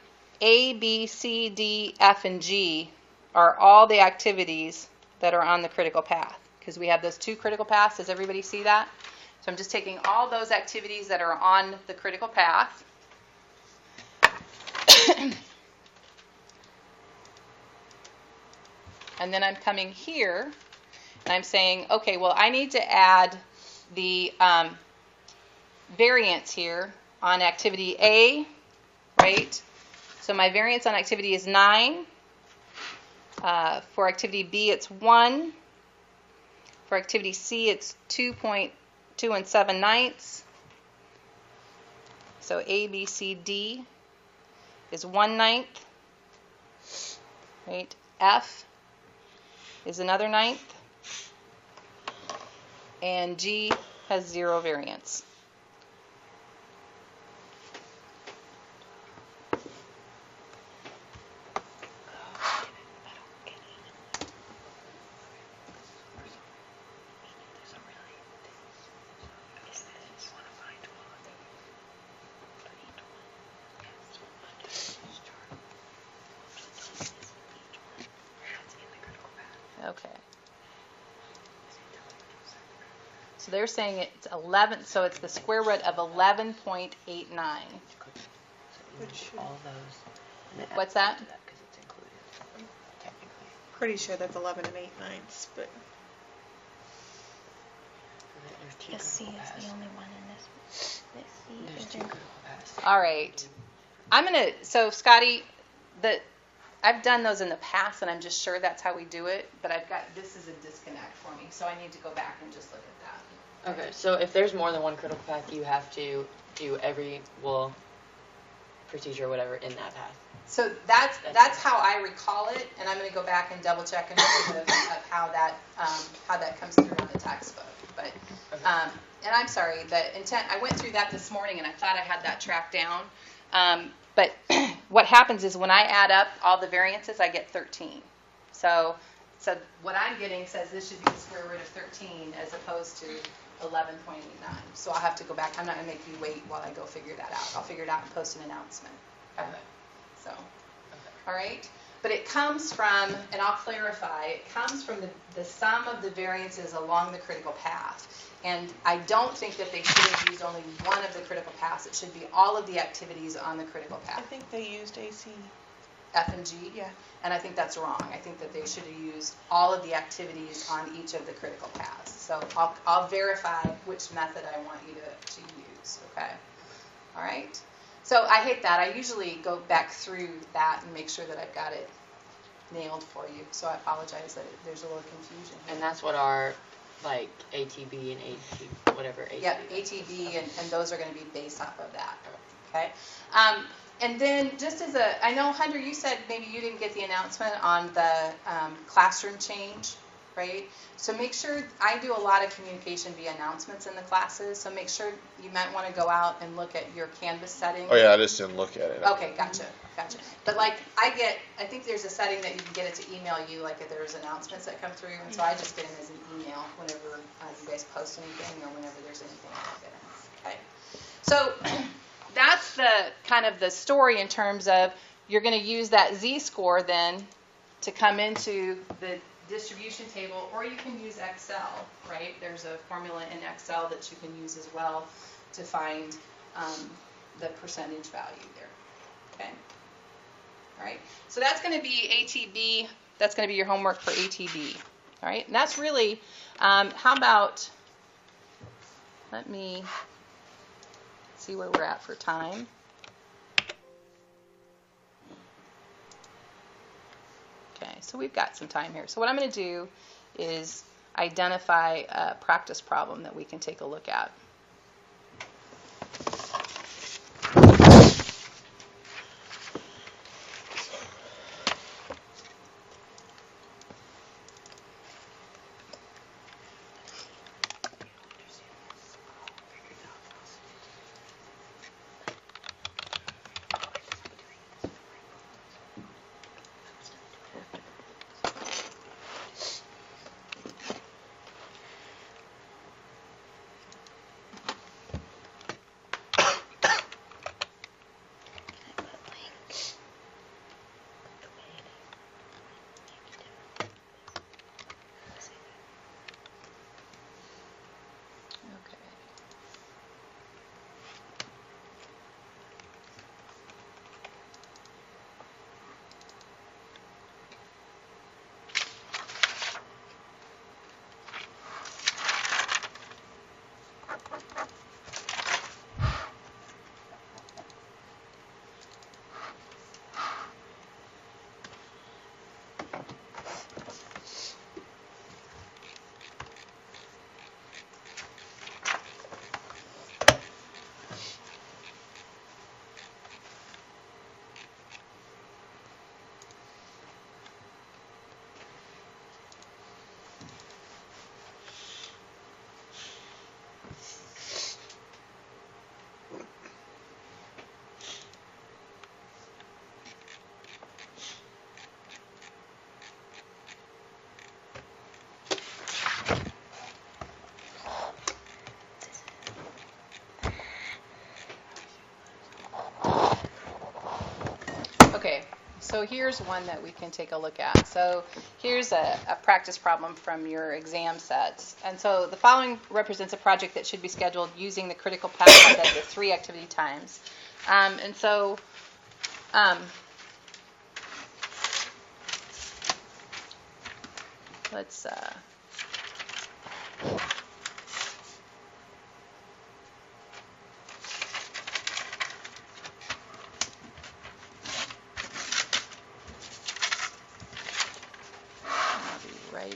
A, B, C, D, F, and G are all the activities that are on the critical path, because we have those two critical paths. Does everybody see that? So I'm just taking all those activities that are on the critical path. And then I'm coming here and I'm saying, okay, well, I need to add the variance here on activity A, right? So my variance on activity is 9. For activity B, it's 1. For activity C, it's 2.2 7/9. So A, B, C, D is 1/9. Right? F is another 9th. And G has 0 variance. Okay. So they're saying it's 11, so it's the square root of 11.89. All those. What's that? Because it's included, technically. Pretty sure that's 11 and 8/9, but There's two The C critical is paths. the only one in this. The C There's is two in. critical paths. All right. So Scotty, I've done those in the past, and I'm just sure that's how we do it, but this is a disconnect for me, so I need to go back and just look at that. Okay, so if there's more than one critical path, you have to do every, procedure or whatever in that path. So that's how I recall it, and I'm going to go back and double check and see of how that comes through on the textbook. But and I'm sorry, the intent. I went through that this morning, and I thought I had that tracked down. But what happens is when I add up all the variances, I get 13. So what I'm getting says this should be the square root of 13 as opposed to 11.89. So I'll have to go back. I'm not going to make you wait while I go figure that out. I'll figure it out and post an announcement. Okay. So, all right. But it comes from, and I'll clarify, it comes from the sum of the variances along the critical path. And I don't think that they should have used only one of the critical paths. It should be all of the activities on the critical I path. think they used AC. F and G? Yeah. And I think that's wrong. I think that they should have used all of the activities on each of the critical paths. So I'll verify which method I want you to use, okay? All right? So I hate that. I usually go back through that and make sure that I've got it nailed for you. So I apologize that there's a little confusion here. And that's what our, ATB and AT, whatever. ATB. Yep, ATB, and those are going to be based off of that, okay? And then just as I know, Hunter, you said maybe you didn't get the announcement on the classroom change, right? So make sure, I do a lot of communication via announcements in the classes, so make sure you might want to go out and look at your Canvas settings. Oh, yeah, I just didn't look at it. Okay, gotcha. But like, I think there's a setting that you can get it to email you, like if there's announcements that come through, and so I just get them as an email whenever you guys post anything or whenever there's anything like that. Okay. So that's the kind of the story in terms of you're going to use that z-score then to come into the distribution table, or you can use Excel, right? There's a formula in Excel that you can use as well to find the percentage value there. Okay. All right. So that's going to be ATB. That's going to be your homework for ATB. All right. And that's really, how about, let me see where we're at for time. Okay, so we've got some time here. So what I'm going to do is identify a practice problem that we can take a look at. Okay, so here's one that we can take a look at. So here's a practice problem from your exam sets. And so the following represents a project that should be scheduled using the critical path method with 3 activity times. And so let's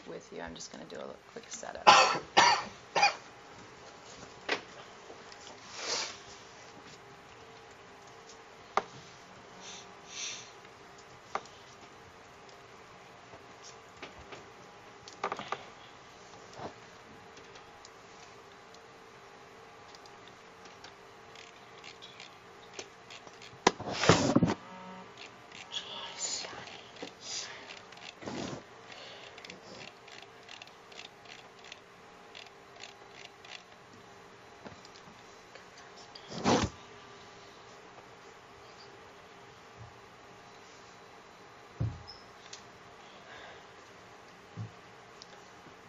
with you. I'm just going to do a quick setup.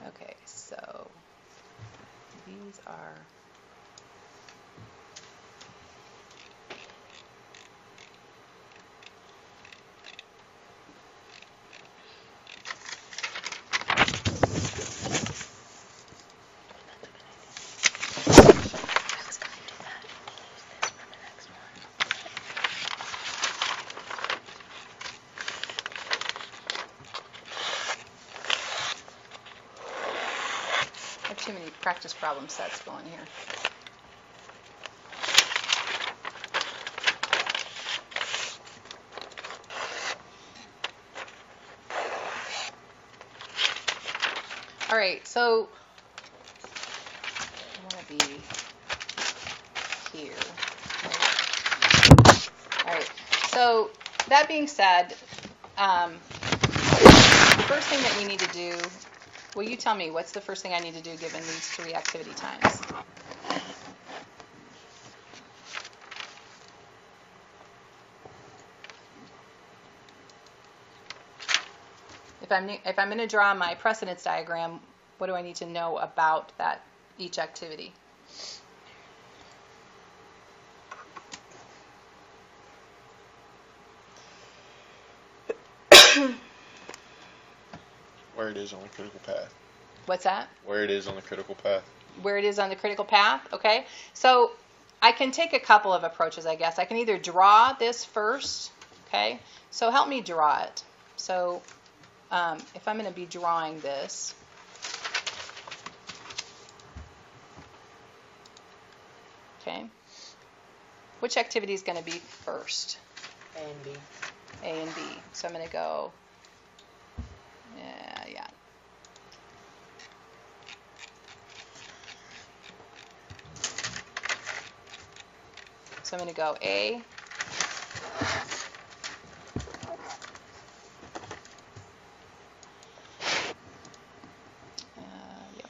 Okay, so these are too many practice problem sets going here. right, so I want to be here. All right, so that being said, the first thing that we need to do, well, you tell me, what's the first thing I need to do given these 3 activity times? If I'm going to draw my precedence diagram, what do I need to know about that each activity? Where it is on the critical path. What's that? Where it is on the critical path. Where it is on the critical path, okay? So I can take a couple of approaches, I guess. I can either draw this first, okay? So help me draw it. So if I'm going to be drawing this, okay, which activity is going to be first? A and B. A and B. So I'm going to go, yeah. So I'm going to go A. Yep.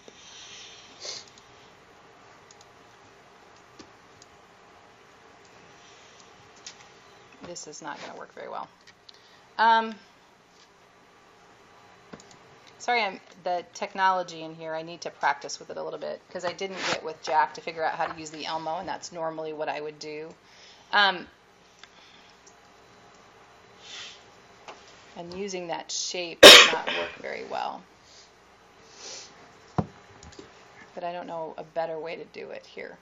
This is not going to work very well. Sorry, the technology in here, I need to practice with it a little bit because I didn't get with Jack to figure out how to use the Elmo, and that's normally what I would do. And using that shape does not work very well. But I don't know a better way to do it here.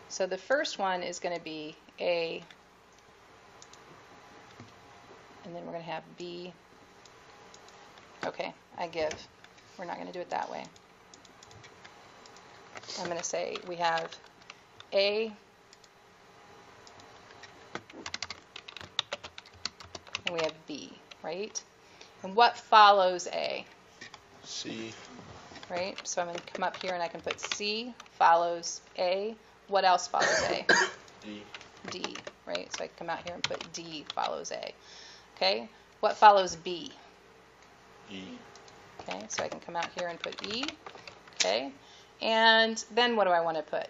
So the first one is going to be A, and then we're going to have B. Okay, I give. We're not going to do it that way. I'm going to say we have A, and we have B, right? And what follows A? C. Right? So I'm going to come up here and I can put C follows A. What else follows A? D. D, right? So I can come out here and put D follows A. Okay? What follows B? E. Okay, so I can come out here and put E. Okay? And then what do I want to put?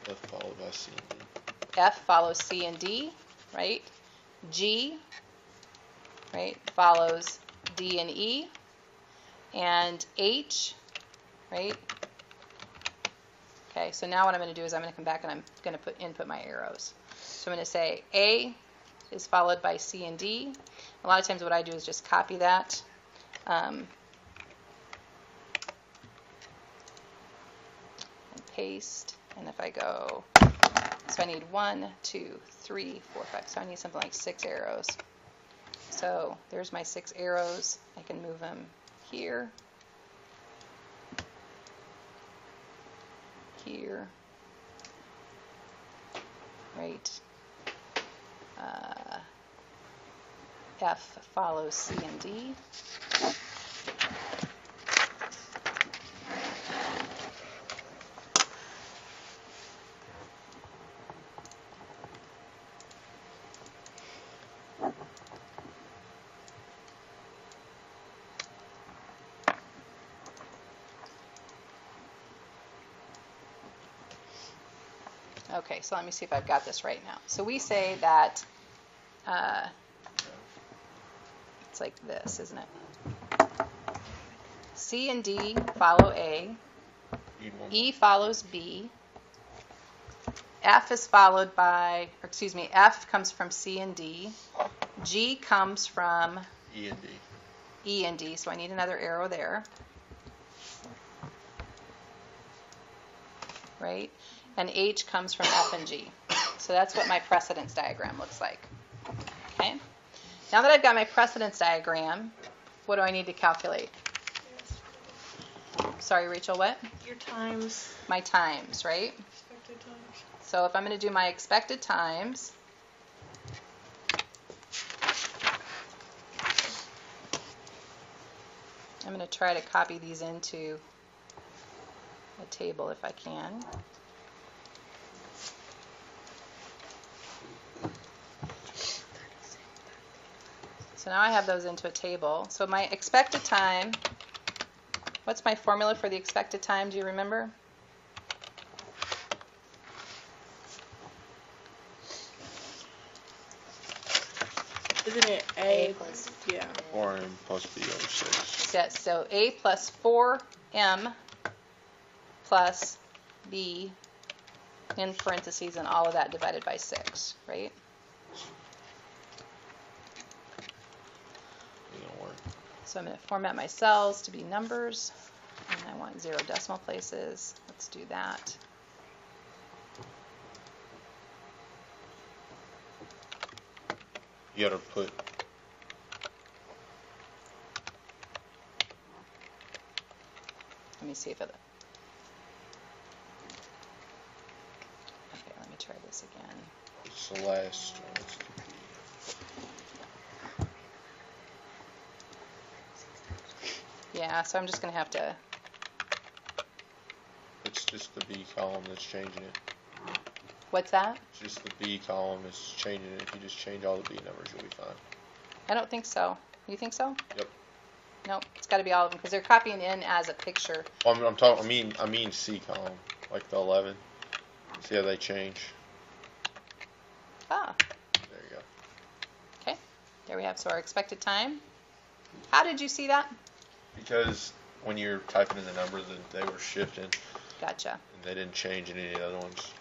F followed by C and D. F follows C and D, right? G, right, follows D and E. And H, right? Okay, so now what I'm going to do is I'm going to come back and I'm going to input my arrows. So I'm going to say A is followed by C and D. A lot of times what I do is just copy that. And paste. And if I go, so I need 1, 2, 3, 4, 5. So I need something like 6 arrows. So there's my 6 arrows. I can move them here. Here, right, F follows C and D, Okay, so let me see if I've got this right now. So we say that it's like this, isn't it? C and D follow A. E follows B. F is followed by, or excuse me, F comes from C and D. G comes from E and D. E and D, so I need another arrow there. Right? And H comes from F and G. So that's what my precedence diagram looks like. Okay? Now that I've got my precedence diagram, what do I need to calculate? Sorry, Rachel, what? Your times. My times, right? Expected times. So if I'm going to do my expected times, I'm going to try to copy these into a table if I can. So now I have those into a table. So my expected time, what's my formula for the expected time? Do you remember? Isn't it A A? plus Yeah. 4m plus b over 6. Yes, so A plus 4m plus b in parentheses and all of that divided by 6, right? Ain't gonna work. So I'm going to format my cells to be numbers, and I want 0 decimal places. Let's do that. You gotta put, Let me see if it... Okay, let me try this again. it's the last one. It's the b. Yeah, so I'm just going to have to... It's just the b column that's changing it. What's that? It's just the b column that's changing it. If you just change all the b numbers, you'll be fine. I don't think so. You think so? Yep. Nope, it's got to be all of them because they're copying in as a picture. Well, I'm talking. I mean c column, like the 11. See how they change? Ah, There you go. okay. There we have. So our expected time. How did you see that? Because when you're typing in the numbers, they were shifting, Gotcha. and they didn't change in any of the other ones.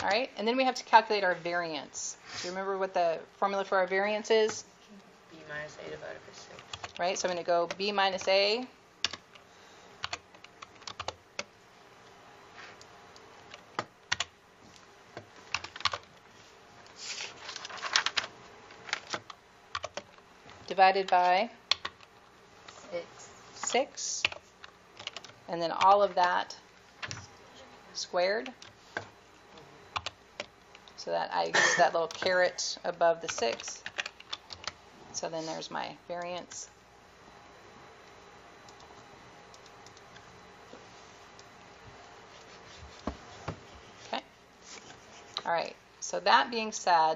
All right, and then we have to calculate our variance. Do you remember what the formula for our variance is? B minus A divided by 6. Right, so I'm going to go B minus A. Divided by 6. And then all of that squared. So that I use that little caret above the 6. So then there's my variance. Okay. All right. So that being said,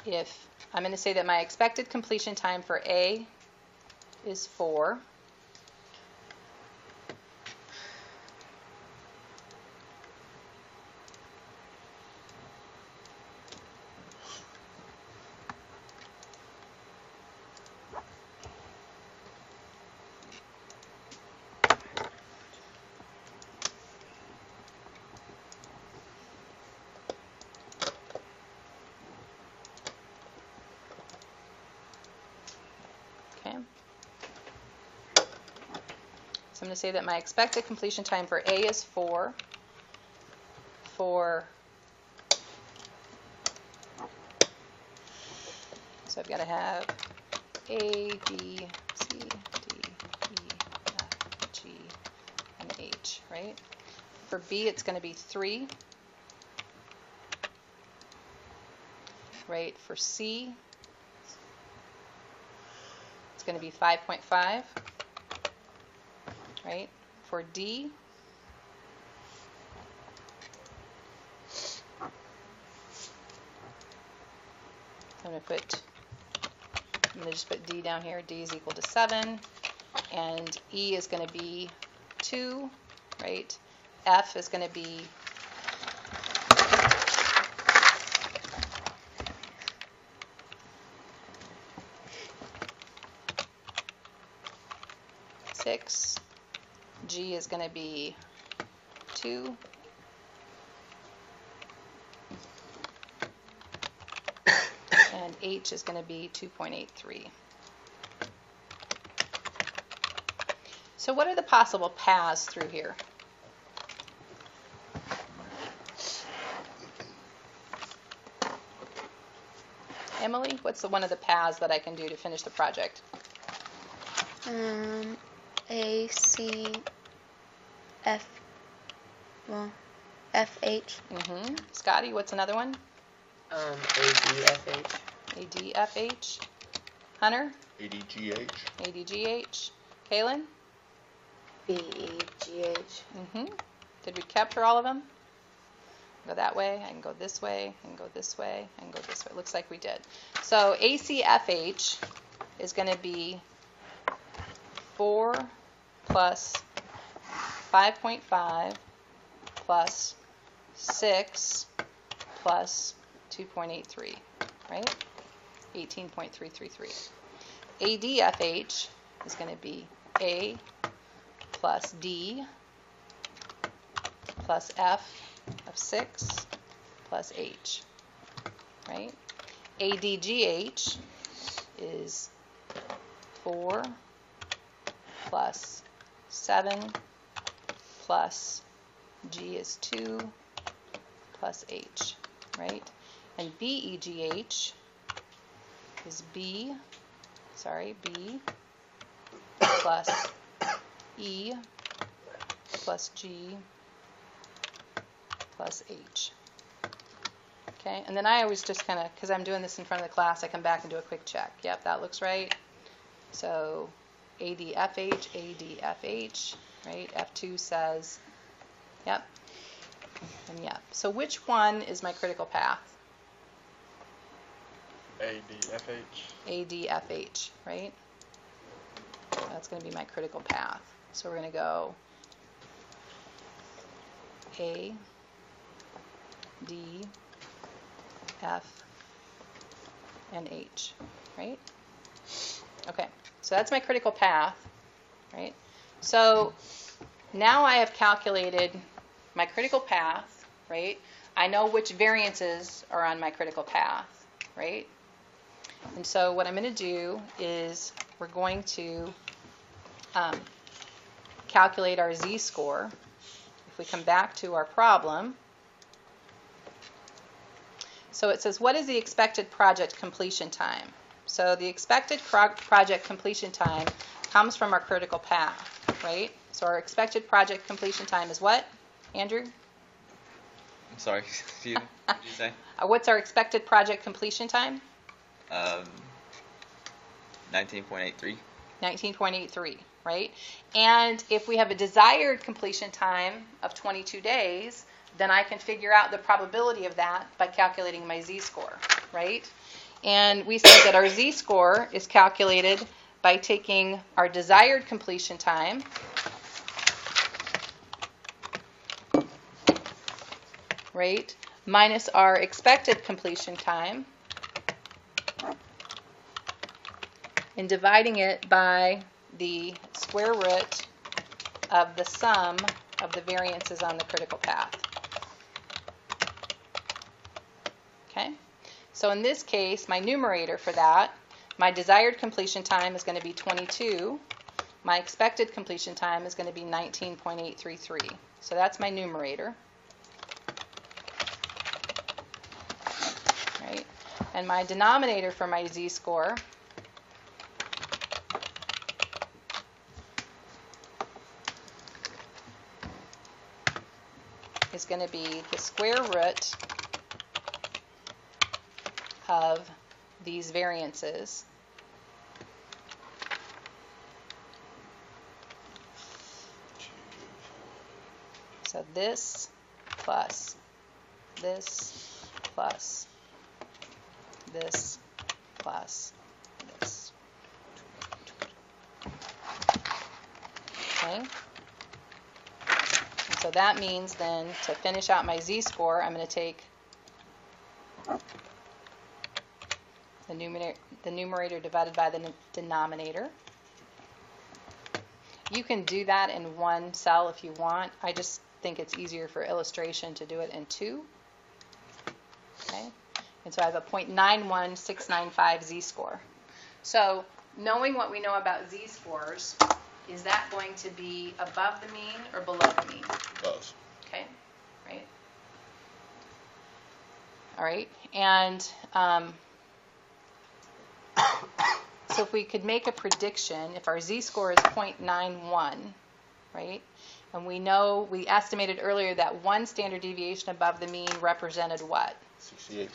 if I'm going to say that my expected completion time for A is 4. Okay. So I'm going to say that my expected completion time for A is 4. So I've got to have A, B, C, D, E, F, G, and H, right? For B, it's going to be 3. Right? For C, it's going to be 5.5. Right? For D, I'm going to just put D down here. D is equal to 7. And E is going to be 2, right? F is going to be 6. G is going to be 2. And H is going to be 2.83. So what are the possible paths through here? Emily, what's one of the paths that I can do to finish the project? A, C, F, well, F, H. Scotty, what's another one? A, D, F, H. A, D, F, H. Hunter? ADGH. ADGH. Kaylin? BEGH. Did we capture all of them? Go that way, I can go this way, I can go this way, I can go this way. Looks like we did. So ACFH is going to be 4 plus 5.5 plus 6 plus 2.83, right? 18.333. ADFH is going to be A plus D plus F of 6 plus H, right? ADGH is 4 plus 7 plus G is 2 plus H, right? And BEGH is B plus E plus G plus H. Okay, and then I always just kind of, because I'm doing this in front of the class, I come back and do a quick check. Yep, that looks right. So ADFH, ADFH, right? F2 says, yep, and yep. So which one is my critical path? ADFH. ADFH, right? That's going to be my critical path. So we're going to go A, D, F, and H, right? Okay, so that's my critical path, right? So now I have calculated my critical path, right? I know which variances are on my critical path, right? And so what I'm going to do is we're going to calculate our z-score. If we come back to our problem, so it says, what is the expected project completion time? So the expected project completion time comes from our critical path, right? So our expected project completion time is what, Andrew? I'm sorry, what did you say? What's our expected project completion time? 19.83. 19.83, right? And if we have a desired completion time of 22 days, then I can figure out the probability of that by calculating my z-score, right? And we said that our z-score is calculated by taking our desired completion time right, minus our expected completion time and dividing it by the square root of the sum of the variances on the critical path. Okay, so in this case, my numerator for that, my desired completion time is going to be 22. My expected completion time is going to be 19.833. So that's my numerator. Right? And my denominator for my z-score is going to be the square root of these variances. So this plus this plus this plus this. Okay? And so that means then to finish out my z-score, I'm going to take the numerator divided by the denominator. You can do that in one cell if you want. I just think it's easier for illustration to do it in two. Okay? And so I have a 0.91695 z-score. So knowing what we know about z-scores, is that going to be above the mean or below the mean? Both. Okay, right? All right, and so if we could make a prediction, if our z-score is 0.91, right, and we know, we estimated earlier that one standard deviation above the mean represented what? 68%.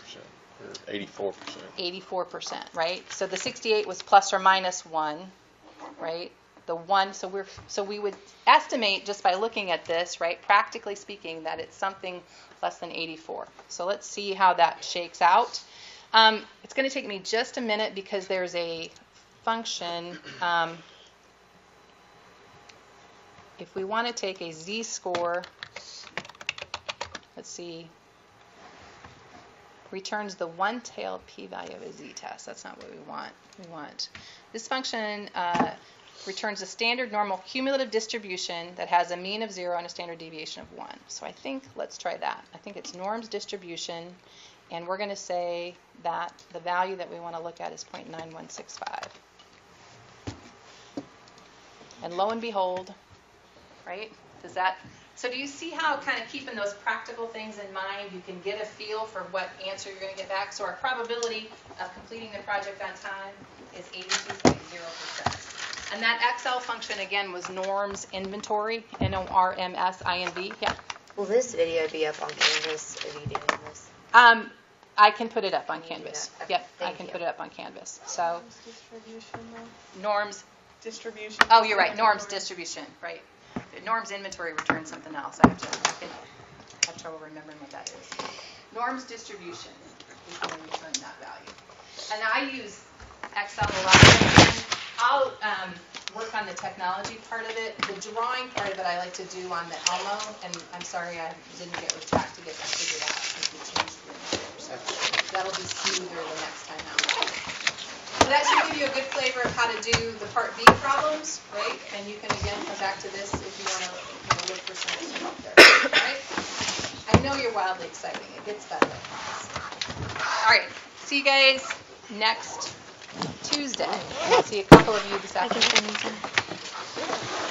84%. 84%, right? So the 68 was plus or minus 1, right? The 1, so we would estimate just by looking at this, right, practically speaking, that it's something less than 84. So let's see how that shakes out. It's going to take me just a minute because there's a function. If we want to take a z-score, let's see, returns the one-tailed p-value of a z-test. That's not what we want. We want this function returns a standard normal cumulative distribution that has a mean of 0 and a standard deviation of 1. So I think, let's try that. I think it's norms distribution, and we're going to say that the value that we want to look at is 0.9165. And lo and behold, right, so do you see how kind of keeping those practical things in mind, you can get a feel for what answer you're going to get back? So our probability of completing the project on time is 82.0%. And that Excel function, again, was norms inventory, N-O-R-M-S-I-N-V. Yeah. Will this video be up on Canvas if you do this? I can put it up on Canvas. Okay, Yep, I thank can you. put it up on Canvas. So Distribution though. norms, Distribution. oh, you're right, norms distribution, right. Norms inventory returns something else. I have trouble remembering what that is. Norms distribution is going to return that value. And I use Excel a lot. I'll work on the technology part of it. The drawing part of it I like to do on the Elmo, and I'm sorry I didn't get with Jack to get that figured out because we changed the indicator. So that'll be smoother the next time out. So that should give you a good flavor of how to do the Part B problems, right? And you can again come back to this if you want to look for some extra help there, right? I know you're wildly exciting. It gets better, I promise. All right, see you guys next Tuesday. I'll see a couple of you this I can afternoon. send you some.